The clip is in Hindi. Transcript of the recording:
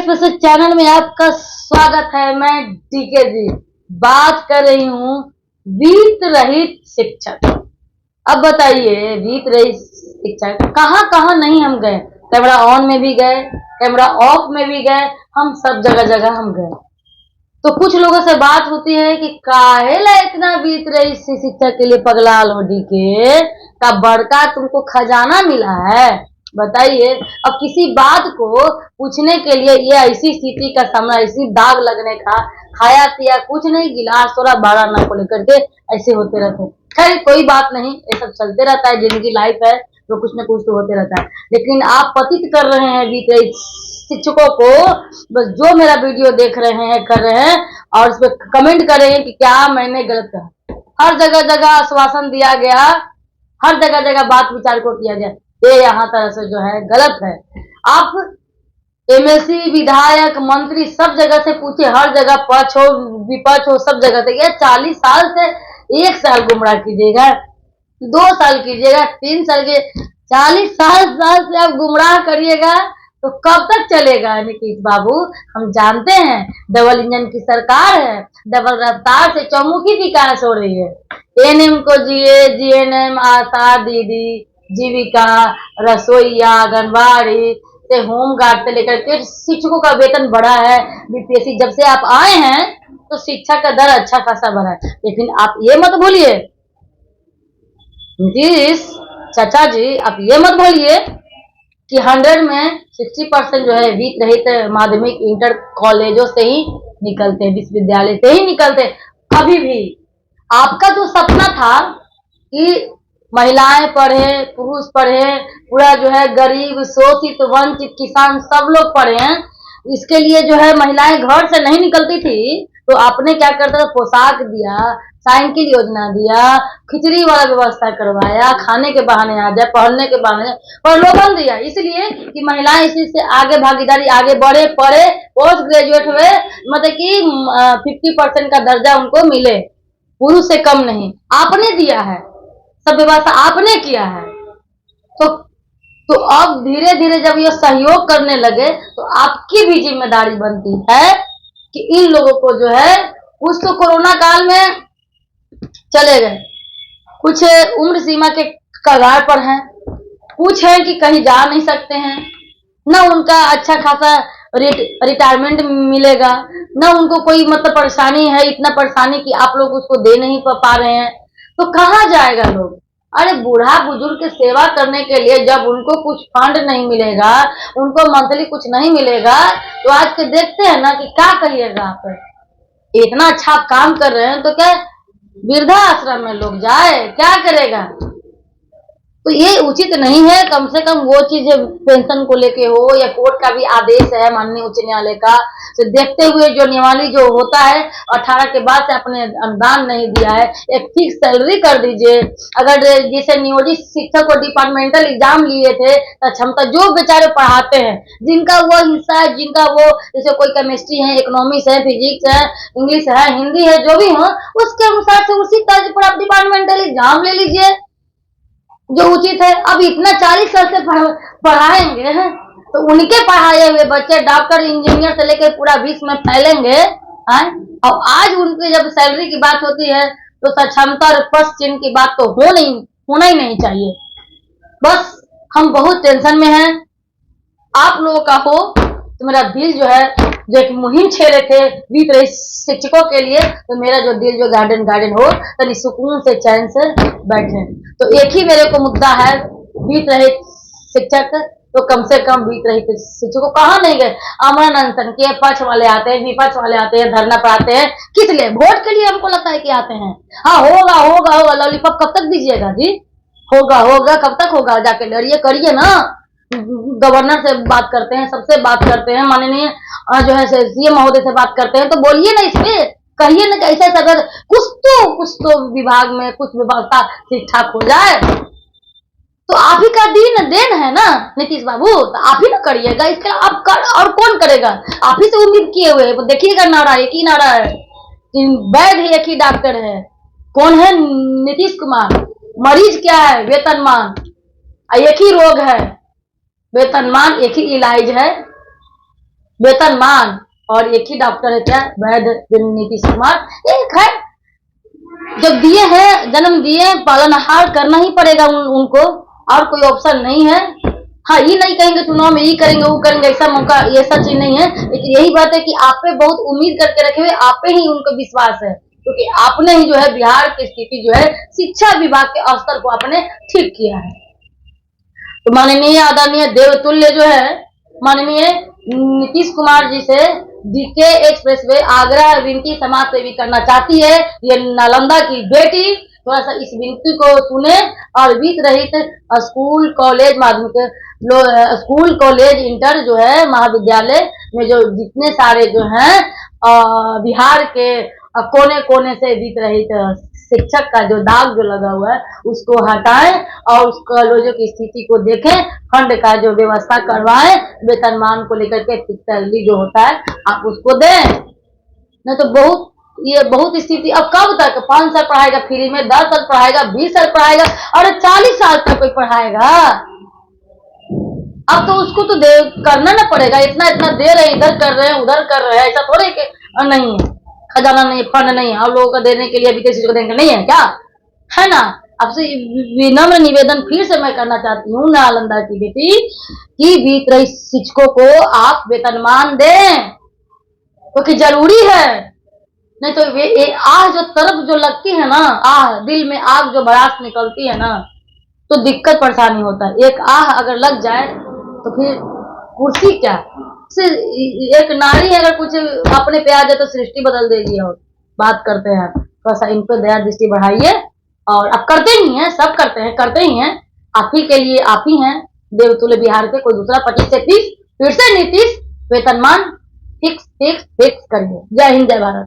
स्पेशल चैनल में आपका स्वागत है। मैं डीके जी बात कर रही हूँ वित्त रहित शिक्षक। अब बताइए, वित्त रहित शिक्षक कहाँ कहाँ नहीं हम गए। कैमरा ऑन में भी गए, कैमरा ऑफ में भी गए, हम सब जगह जगह हम गए। तो कुछ लोगों से बात होती है कि काहेला इतना वित्त रहित शिक्षक के लिए पगलाल हो डीके का बड़का तुमको खजाना मिला है। बताइए, अब किसी बात को पूछने के लिए ये ऐसी स्थिति का सामना, इसी दाग लगने का, खाया पिया कुछ नहीं, गिलास थोड़ा बड़ा ना को लेकर के ऐसे होते रहते। खैर कोई बात नहीं, ये सब चलते रहता है, जिंदगी लाइफ है तो कुछ न कुछ तो होते रहता है। लेकिन आप पतित कर रहे हैं वित्त रहित शिक्षकों को। बस जो मेरा वीडियो देख रहे हैं कर रहे हैं और उस पर कमेंट कर रहे हैं कि क्या मैंने गलत कहा। हर जगह जगह आश्वासन दिया गया, हर जगह जगह बात विचार को किया गया, ये यहाँ तरह से जो है गलत है। आप एमएलसी, विधायक, मंत्री सब जगह से पूछे, हर जगह पक्ष हो विपक्ष हो सब जगह से। 40 साल से 1 साल गुमराह कीजिएगा, 2 साल कीजिएगा, 3 साल के 40 साल से आप गुमराह करिएगा तो कब तक चलेगा नीतीश बाबू। हम जानते हैं डबल इंजन की सरकार है, डबल रफ्तार से चौमुखी विकास हो रही है। एएनएम को जीएनएम, आशा दीदी, जीविका, रसोईया, आंगनबाड़ी से होमगार्ड से लेकर के शिक्षकों का वेतन बढ़ा है। बीपीएससी जब से आप आए हैं तो शिक्षा का दर अच्छा खासा बढ़ा है। लेकिन आप ये मत भूलिए नीतीश चाचा जी, आप ये मत भूलिए कि 100 में 60% जो है वित्त रहित माध्यमिक इंटर कॉलेजों से ही निकलते हैं, विश्वविद्यालय से ही निकलते हैं। अभी भी आपका जो सपना था कि महिलाएं पढ़े, पुरुष पढ़े, पूरा जो है गरीब, शोषित, वंचित, किसान सब लोग पढ़े हैं, इसके लिए जो है महिलाएं घर से नहीं निकलती थी तो आपने क्या करता था, पोशाक दिया, साइकिल योजना दिया, खिचड़ी वाला व्यवस्था करवाया, खाने के बहाने आ जाए, पढ़ने के बहाने प्रलोभन दिया, इसलिए कि महिलाएं इसी से आगे भागीदारी आगे बढ़े, पढ़े, पोस्ट ग्रेजुएट हुए, मतलब कि 50% का दर्जा उनको मिले, पुरुष से कम नहीं। आपने दिया है, सब व्यवस्था आपने किया है। तो अब धीरे धीरे जब ये सहयोग करने लगे तो आपकी भी जिम्मेदारी बनती है कि इन लोगों को जो है, कुछ तो कोरोना काल में चले गए, कुछ उम्र सीमा के कगार पर हैं, कुछ हैं कि कहीं जा नहीं सकते हैं, न उनका अच्छा खासा रिटायरमेंट मिलेगा, न उनको कोई मतलब परेशानी है, इतना परेशानी कि आप लोग उसको दे नहीं पा रहे हैं, तो कहाँ जाएगा लोग। अरे बूढ़ा बुजुर्ग की सेवा करने के लिए जब उनको कुछ फंड नहीं मिलेगा, उनको मंथली कुछ नहीं मिलेगा, तो आज के देखते हैं ना कि क्या कहिएगा आप। इतना अच्छा आप काम कर रहे हैं तो क्या वृद्धा आश्रम में लोग जाए, क्या करेगा। तो ये उचित नहीं है। कम से कम वो चीज पेंशन को लेके हो, या कोर्ट का भी आदेश है माननीय उच्च न्यायालय का, तो देखते हुए जो नियमावली जो होता है 18 के बाद से आपने अनुदान नहीं दिया है, एक फिक्स सैलरी कर दीजिए। अगर जैसे नियोजित शिक्षक को डिपार्टमेंटल एग्जाम लिए थे तो क्षमता जो बेचारे पढ़ाते हैं, जिनका वो हिस्सा है, जिनका वो जैसे कोई केमिस्ट्री है, इकोनॉमिक्स है, फिजिक्स है, इंग्लिश है, हिंदी है, जो भी हो उसके अनुसार से उसी तर्ज पर आप डिपार्टमेंटल एग्जाम ले लीजिए जो उचित है। अब इतना 40 साल से पढ़ाएंगे तो उनके पढ़ाए हुए बच्चे डॉक्टर, इंजीनियर से लेकर पूरा विश्व में फैलेंगे। और आज उनकी जब सैलरी की बात होती है तो सक्षमता और प्रश्न चिन्ह की बात तो होना ही नहीं चाहिए। बस हम बहुत टेंशन में हैं। आप लोगों का हो तो मेरा दिल जो है, जो एक मुहिम छेड़े थे वित्त रहित शिक्षकों के लिए, तो मेरा जो दिल जो गार्डन हो तो सुकून से चैन से बैठे। तो एक ही मेरे को मुद्दा है, वित्त रहित शिक्षक, तो कम से कम वित्त रहित शिक्षकों कहाँ नहीं गए। अमन अनशन के पक्ष वाले आते हैं, विपक्ष वाले आते हैं, धरना पर आते हैं, किस लिए? वोट के लिए हमको लगता है कि आते हैं। हाँ होगा होगा होगा, लॉलीपॉप कब तक दीजिएगा जी? होगा होगा कब तक होगा? जाके लड़िए, करिए ना। गवर्नर से बात करते हैं, सबसे बात करते हैं, माननीय जो है सीएम महोदय से बात करते हैं, तो बोलिए ना, इस पे कहिए ना कैसे अगर कुछ तो विभाग में कुछ व्यवस्था ठीक ठाक हो जाए। तो आप ही का देन है ना नीतीश बाबू, तो आप ही ना करिएगा, इसके आप कर, और कौन करेगा? आप ही से उम्मीद किए हुए। देखिएगा नारा, एक ही नारा है, वैद्य है, एक ही डॉक्टर है, कौन है? नीतीश कुमार। मरीज क्या है? वेतनमान। एक ही रोग है, वेतनमान, एक ही इलाज है, वेतनमान, और एक ही डॉक्टर है क्या, वैद्य नीतीश कुमार। एक है, जब दिए हैं, जन्म दिए, पालनहार करना ही पड़ेगा उनको, और कोई ऑप्शन नहीं है। हाँ, ये नहीं कहेंगे चुनाव में ये करेंगे वो करेंगे, ऐसा मौका, ऐसा चीज नहीं है। लेकिन यही बात है कि आप पे बहुत उम्मीद करके रखे हुए, आप पे ही उनको विश्वास है, क्योंकि आपने ही जो है बिहार की स्थिति जो है शिक्षा विभाग के स्तर को आपने ठीक किया है। तो माननीय आदरणीय देवतुल्य जो है माननीय नीतीश कुमार जी से डीके एक्सप्रेसवे आगरा विनती समाज सेवी करना चाहती है, ये नालंदा की बेटी थोड़ा सा इस विनती को सुने और वित्त रहित स्कूल कॉलेज माध्यमिक स्कूल कॉलेज इंटर जो है महाविद्यालय में जो जितने सारे जो हैं बिहार के कोने कोने से वित्त रहित शिक्षक का जो दाग जो लगा हुआ है उसको हटाएं और उस कॉलेजों की स्थिति को देखें, फंड का जो व्यवस्था करवाएं, वेतनमान को लेकर के सैलरी जो होता है आप उसको दें। नहीं तो बहुत स्थिति, अब कब तक 5 साल पढ़ाएगा फ्री में, 10 साल पढ़ाएगा, 20 साल पढ़ाएगा, और 40 साल तक कोई पढ़ाएगा। अब तो उसको तो करना ना पड़ेगा, इतना इतना दे रहे, इधर कर रहे हैं उधर कर रहे हैं, ऐसा थोड़े कि नहीं है, खजाना नहीं, फंड नहीं है और लोगों को देने के लिए विदेशी को देने नहीं है क्या, है ना। आपसे विनम्र निवेदन फिर से मैं करना चाहती हूँ नालंदा की बेटी कि वित्त रहित शिक्षकों को आप वेतनमान दें, क्योंकि जरूरी है। नहीं तो आह जो तरफ जो लगती है ना, आह दिल में आग जो बरास निकलती है ना, तो दिक्कत परेशानी होता है। एक आह अगर लग जाए तो फिर कुर्सी क्या, एक नारी अगर कुछ अपने पे आ जाए तो सृष्टि बदल देगी। और बात करते हैं, थोड़ा सा इन पर दया दृष्टि बढ़ाइए, और अब करते ही हैं, सब करते ही हैं, आप ही के लिए आप ही हैं देवतुल्य बिहार के, कोई दूसरा 25 से 30 फिर से नीतीश वेतनमान फिक्स करिए। जय हिंद, जय भारत।